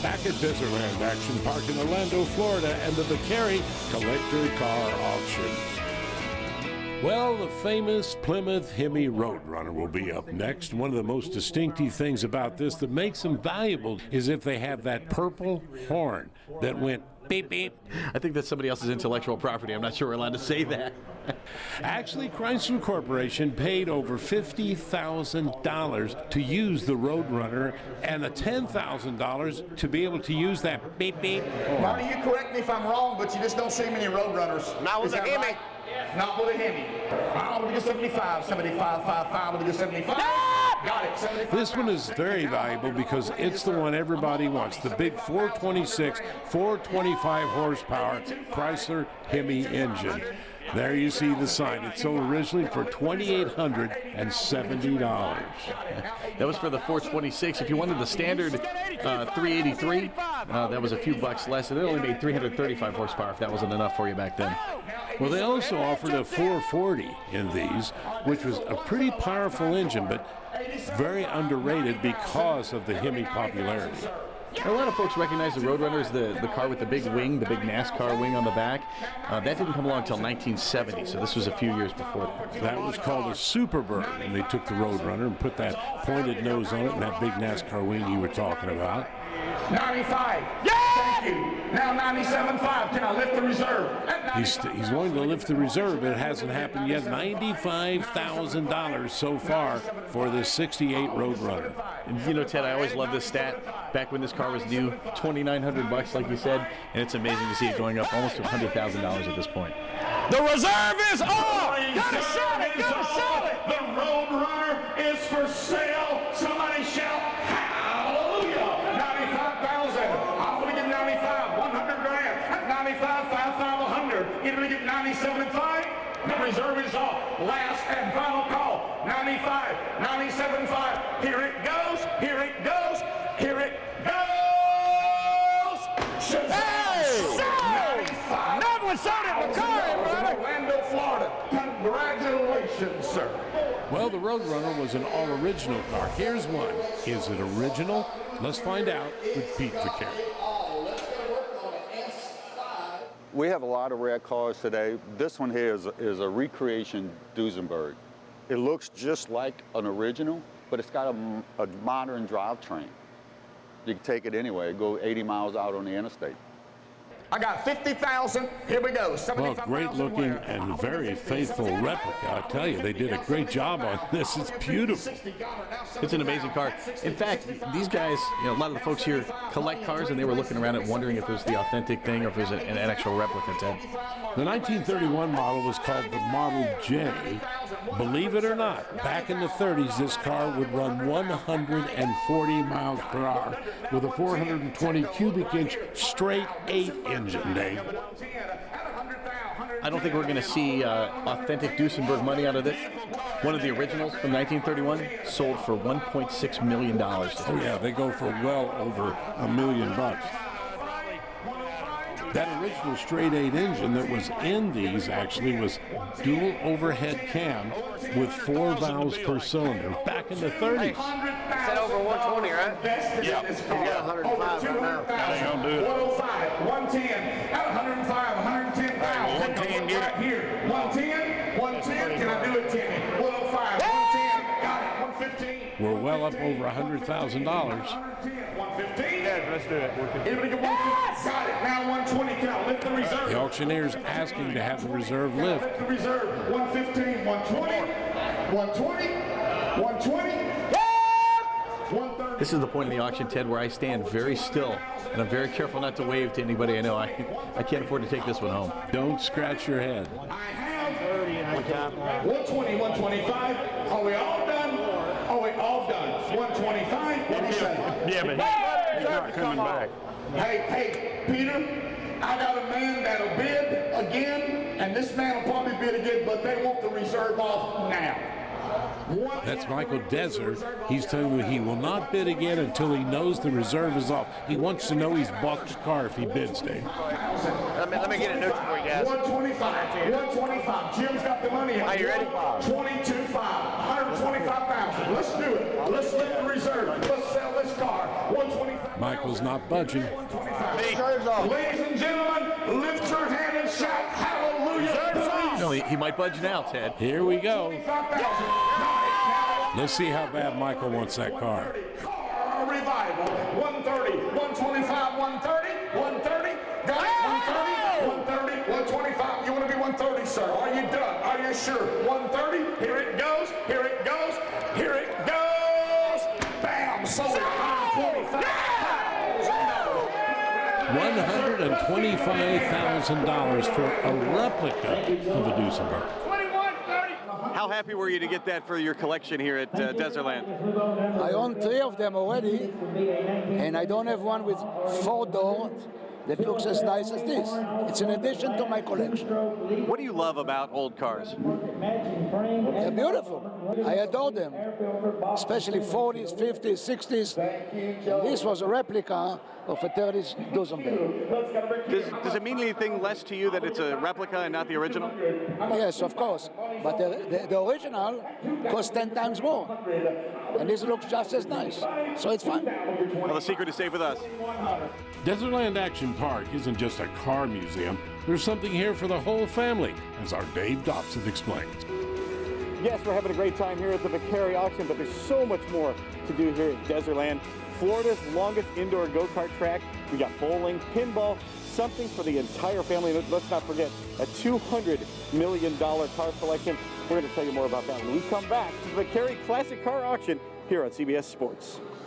back at Desertland Action Park in Orlando, Florida, and the Vicari Collector Car Auction. Well, the famous Plymouth Hemi Roadrunner will be up next. One of the most distinctive things about this that makes them valuable is if they have that purple horn that went beep, beep. I think that's somebody else's intellectual property. I'm not sure we're allowed to say that. Actually, Chrysler Corporation paid over $50,000 to use the Roadrunner and $10,000 to be able to use that beep, beep horn. Marty, you correct me if I'm wrong, but you just don't see many Roadrunners. Not with a Hemi. Right? Not with a Hemi. I want to get 75, 75, 55, I want to get 75. Got it, 75. This one is very valuable because it's the one everybody wants. The big 426, 425 horsepower Chrysler Hemi engine. There you see the sign. It sold originally for $2,870. That was for the 426. If you wanted the standard 383, that was a few bucks less, and it only made 335 horsepower if that wasn't enough for you back then. Well, they also offered a 440 in these, which was a pretty powerful engine, but very underrated because of the Hemi popularity. A lot of folks recognize the Roadrunner as the car with the big wing, the big NASCAR wing on the back. That didn't come along until 1970, so this was a few years before that. That was called a Superbird, and they took the Roadrunner and put that pointed nose on it and that big NASCAR wing you were talking about. 95. Yeah! Thank you. Now 97.5. Can I lift the reserve? He's wanting to lift the reserve, but it hasn't happened yet. $95,000 so far for this 68 Roadrunner. You know, Ted, I always loved this stat. Back when this car was new, $2,900, like you said, and it's amazing to see it going up almost to $100,000 at this point. The reserve is off! Gotta sell it! Gotta sell it! The Roadrunner is for sale. Somebody shout hallelujah! 95,000. I'm gonna get 95. 100 grand. 95, 55, 100. You're gonna get 97.5. The reserve is off. Last and final call. 95, 97.5. Here it goes. Here it goes. Here it goes. Hey! Sold! That was sold at Vicari, brother! Orlando, Florida. Congratulations, sir. Well, the Roadrunner was an all-original car. Here's one. Is it original? Let's find out with Pete Vicari. We have a lot of rare cars today. This one here is a recreation Duesenberg. It looks just like an original, but it's got a modern drivetrain. You can take it anywhere, go 80 miles out on the interstate. I got 50,000. Here we go. Well, great looking and very faithful replica. I tell you, they did a great job on this. It's beautiful. It's an amazing car. In fact, these guys, you know, a lot of the folks here collect cars, and they were looking around and wondering if it was the authentic thing or if it was an actual replica, Ted. The 1931 model was called the Model J. Believe it or not, back in the 30s, this car would run 140 miles per hour with a 420 cubic inch straight 8 engine, Dave. I don't think we're going to see authentic Duesenberg money out of this. One of the originals from 1931 sold for $1.6 million. Oh yeah, they go for well over $1 million. That original straight 8 engine that was in these actually was dual overhead cam with 4 valves per cylinder back in the 30s. Said over 120, right? Yeah. He's got 105 right now. They gonna do it. 105, 110, at 105, 110,000. 110, get it. Here, 110, 110. Can I do it, Timmy? 105, 110. Got it. 115. We're well up over $100,000. 115. Yeah, let's do it. Everybody get 150. Got it. Now 120. Can I lift the reserve? The auctioneer's asking to have the reserve lift. The reserve. 115, 120, 120, 120. This is the point in the auction, Ted, where I stand very still, and I'm very careful not to wave to anybody I know. I can't afford to take this one home. Don't scratch your head. I have 120, 125. Are we all done? Are we all done? 125. What do you say? Yeah, but he's not coming back. Hey, Peter, I got a man that'll bid again, and this man will probably bid again, but they want the reserve off now. That's Michael Desert. He's telling me he will not bid again until he knows the reserve is off. He wants to know he's bought the car if he bids, Dave. Let me get it neutral for you guys. 125. 125. Jim's got the money. Are you ready? 22.5. 125,000. Let's do it. Let's lift the reserve. Let's sell this car. 125. Michael's not budging. Ladies and gentlemen, lift your hand and shout hallelujah. No, he might budge now, Ted. Here we go. Let's see how bad Michael wants that car. Car revival. 130, 125, 130, 130. Got it? 130, 130, 125. You want to be 130, sir? Are you done? Are you sure? 130. Here it goes. Here it goes. Here it goes. Bam! Sold it. $125,000 for a replica of a Duesenberg. How happy were you to get that for your collection here at Desertland? I own 3 of them already, and I don't have one with 4 doors that looks as nice as this. It's an addition to my collection. What do you love about old cars? They're beautiful. I adore them, especially 40s, 50s, 60s. And this was a replica of a 30s Duesenberg. Does it mean anything less to you that it's a replica and not the original? Yes, of course. But the original costs 10 times more. And this looks just as nice. So it's fine. Well, the secret is safe with us. Desertland Action Park isn't just a car museum. There's something here for the whole family, as our Dave Dobson explains. Yes, we're having a great time here at the Vicari auction, but there's so much more to do here at Desertland. Florida's longest indoor go-kart track. We got bowling, pinball, something for the entire family. And let's not forget a $200 million car collection. We're going to tell you more about that when we come back to the Vicari Classic Car Auction here on CBS Sports.